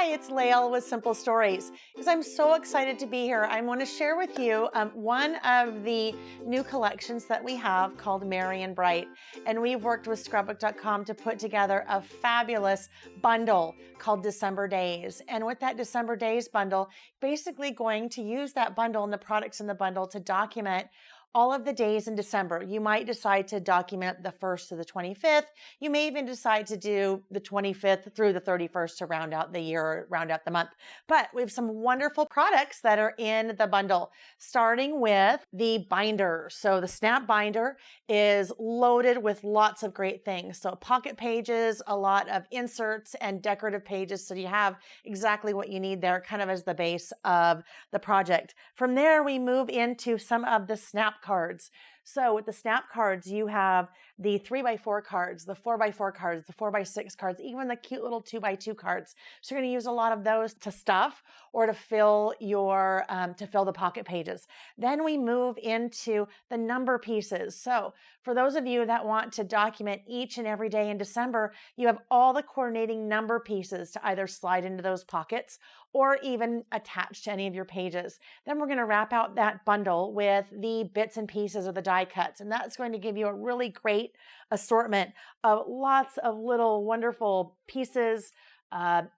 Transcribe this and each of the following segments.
Hi, it's Layle with Simple Stories. Because I'm so excited to be here, I want to share with you one of the new collections that we have called Merry and Bright. And we've worked with Scrapbook.com to put together a fabulous bundle called December Days. And with that December Days bundle, basically going to use that bundle and the products in the bundle to document all of the days in December. You might decide to document the 1st to the 25th. You may even decide to do the 25th through the 31st to round out the year or round out the month. But we have some wonderful products that are in the bundle, starting with the binder. So the snap binder is loaded with lots of great things. So pocket pages, a lot of inserts and decorative pages. So you have exactly what you need there, kind of as the base of the project. From there, we move into some of the snap cards. So with the snap cards, you have the 3x4 cards, the 4x4 cards, the 4x6 cards, even the cute little 2x2 cards. So you're going to use a lot of those to stuff or to fill your, to fill the pocket pages. Then we move into the number pieces. So for those of you that want to document each and every day in December, you have all the coordinating number pieces to either slide into those pockets or even attach to any of your pages. Then we're going to wrap out that bundle with the bits and pieces of the die cuts. And that's going to give you a really great assortment of lots of little wonderful pieces,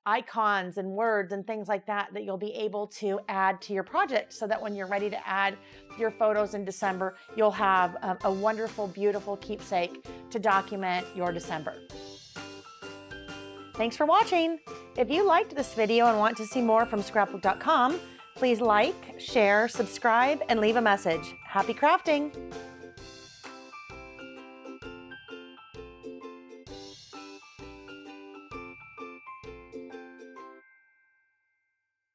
icons and words and things like that that you'll be able to add to your project so that when you're ready to add your photos in December, you'll have a wonderful, beautiful keepsake to document your December. Thanks for watching. If you liked this video and want to see more from Scrapbook.com, please like, share, subscribe, and leave a message. Happy crafting!